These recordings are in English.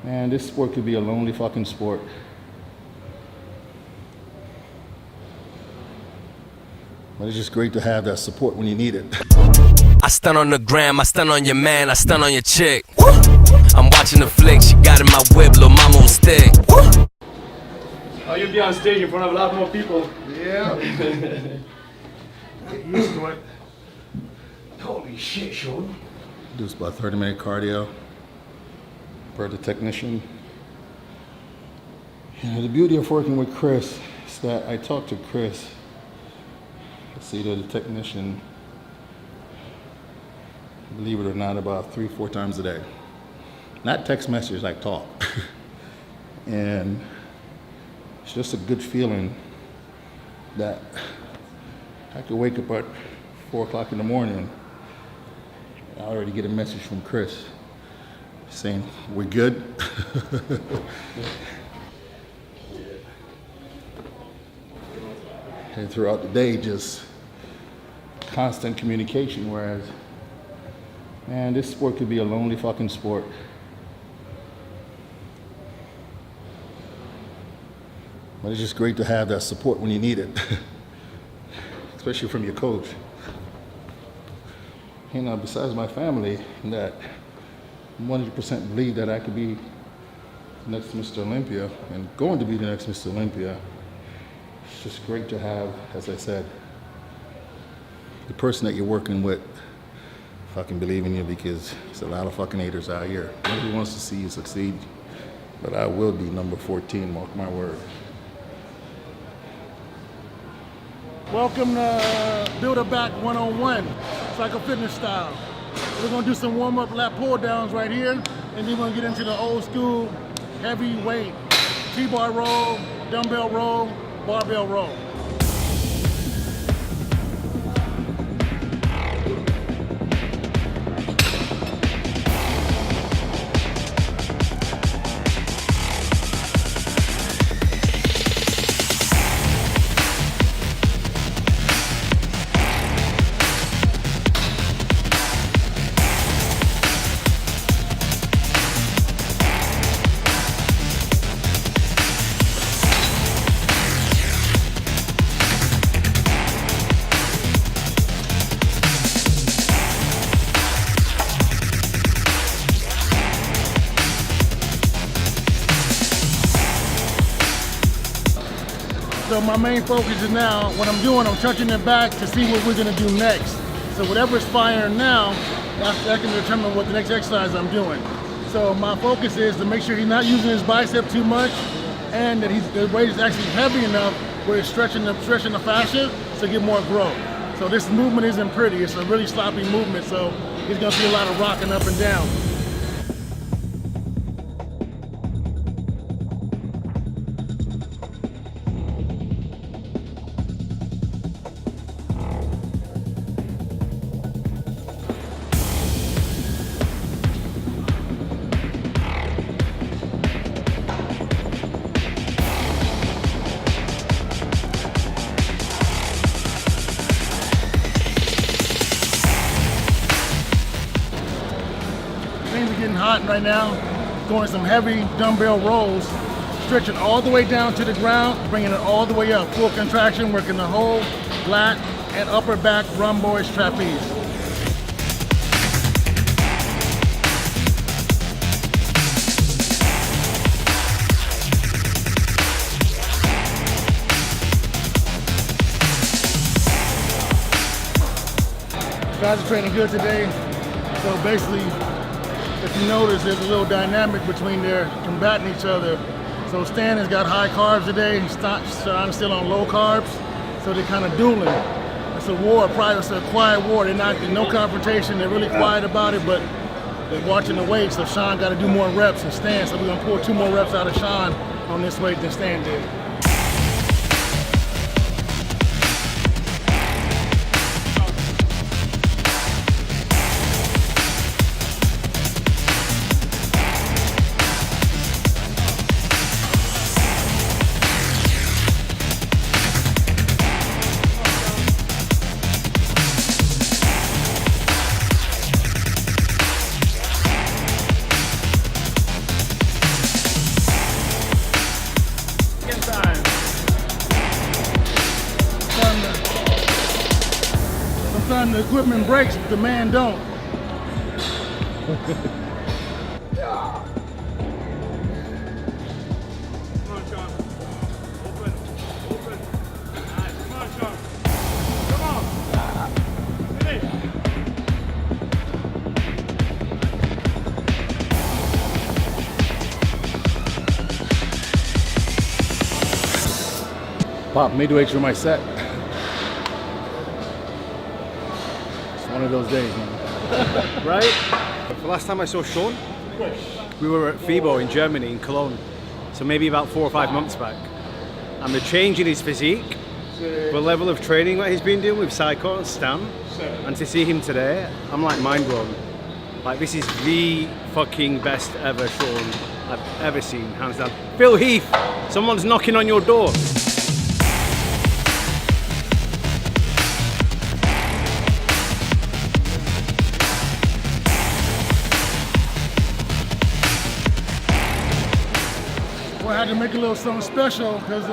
Man, this sport could be a lonely fucking sport. But it's just great to have that support when you need it. I stun on the gram, I stun on your man, I stun on your chick. I'm watching the flick, she got in my whip, lil' mama will stick. Oh, you'll be on stage in front of a lot more people. Yeah. Get used to it. Holy shit, Sean. Do about 30-minute cardio per the technician. You know, the beauty of working with Chris is that I talk to Chris. It's either the technician, believe it or not, about 3-4 times a day. Not text messages, like talk. And it's just a good feeling that I could wake up at 4 o'clock in the morning. I already get a message from Chris saying, we're good. And throughout the day, just constant communication, whereas, man, this sport could be a lonely fucking sport. But it's just great to have that support when you need it, especially from your coach. You know, besides my family, that 100% believe that I could be the next Mr. Olympia and going to be the next Mr. Olympia. It's just great to have, as I said, the person that you're working with fucking believe in you, because there's a lot of fucking haters out here. Nobody wants to see you succeed, but I will be number 14, mark my word. Welcome to Build a Back 101, Cycle Fitness style. We're gonna do some warm-up lat pull downs right here, and then we're gonna get into the old school heavy weight T-bar roll, dumbbell roll, barbell roll. So my main focus is now, what I'm doing, I'm touching it back to see what we're gonna do next. So whatever's firing now, that can determine what the next exercise I'm doing. So my focus is to make sure he's not using his bicep too much, and that the weight is actually heavy enough where it's stretching the fascia to get more growth. So this movement isn't pretty, it's a really sloppy movement, so he's gonna see a lot of rocking up and down. Things are getting hot right now. Going some heavy dumbbell rolls, stretching all the way down to the ground, bringing it all the way up. Full contraction, working the whole lat and upper back rhomboid trapeze. Guys are training good today. So basically, if you notice, there's a little dynamic between their combating each other. So Stan has got high carbs today, Sean's still on low carbs, so they're kind of dueling. It's a war, probably it's a quiet war. They're not, no confrontation, they're really quiet about it, but they're watching the weight, so Sean got to do more reps than Stan, so we're going to pull 2 more reps out of Sean on this weight than Stan did. the equipment breaks, the man don't. Come on, Sean. Open. Open. Nice. Come on, Sean. Come on. Finish. Pop, midway through my set. It's one of those days, man. Right? The last time I saw Sean, we were at FIBO in Germany, in Cologne. So maybe about 4 or 5 months back. And the change in his physique, the level of training that he's been doing with Psycho, Stan, and to see him today, I'm like mind blown. Like, this is the fucking best ever Sean I've ever seen, hands down. Phil Heath, someone's knocking on your door. Well, I had to make a little something special because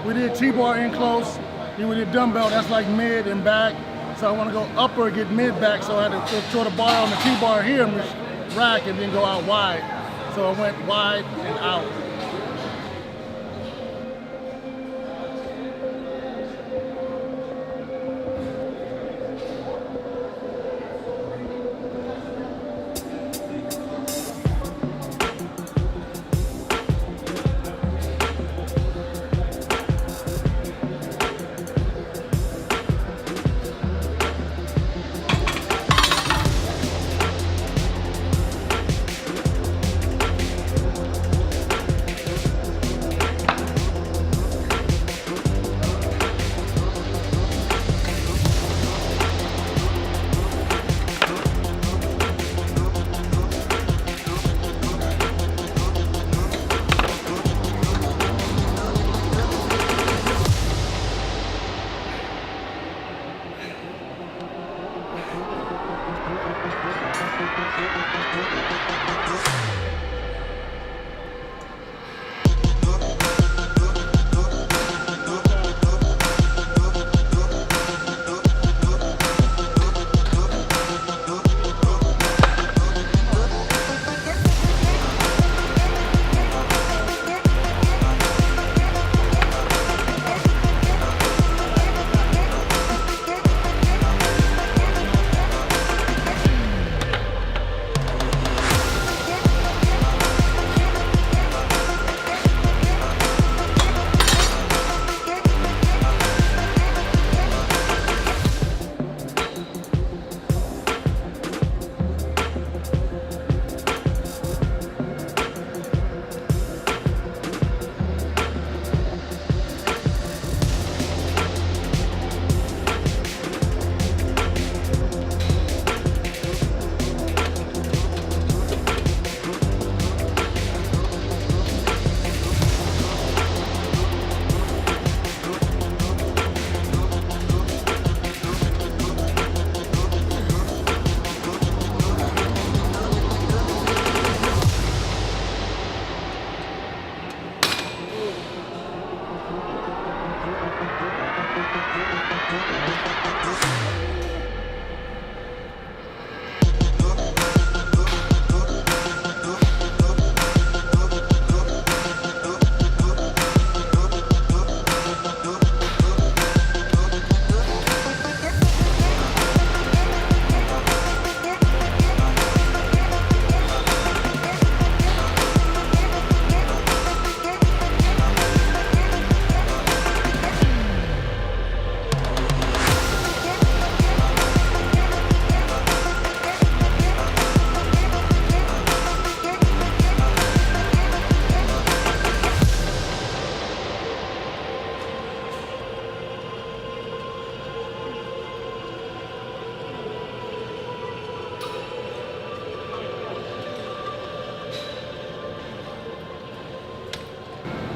we did T-bar in close, then we did dumbbell, that's like mid and back. So I want to go upper, get mid back, so I had to throw the bar on the T-bar here and rack and then go out wide. So I went wide and out.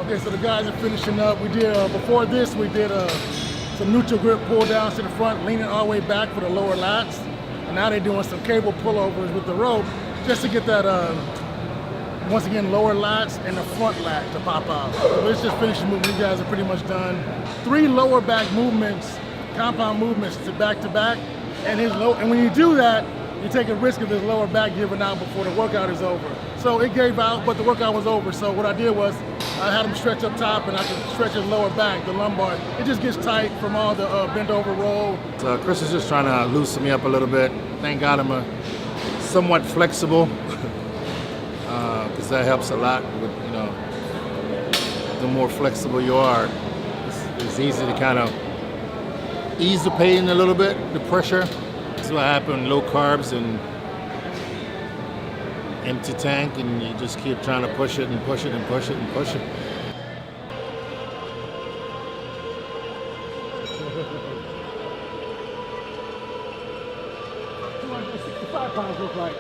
Okay, so the guys are finishing up. We did, before this, we did some neutral grip pull downs to the front, leaning all the way back for the lower lats. And now they're doing some cable pullovers with the rope just to get that, once again, lower lats and the front lat to pop out. So it's just finishing movement. You guys are pretty much done. 3 lower back movements, compound movements to back, and and when you do that, you take a risk of his lower back giving out before the workout is over. So it gave out, but the workout was over. So what I did was I had him stretch up top, and I could stretch his lower back, the lumbar. It just gets tight from all the bent over roll. So Chris is just trying to loosen me up a little bit. Thank God I'm somewhat flexible, because that helps a lot with, you know, the more flexible you are, it's easy to kind of ease the pain a little bit, the pressure. That's what happened, low carbs and empty tank, and you just keep trying to push it and push it and push it and push it. £265 look like.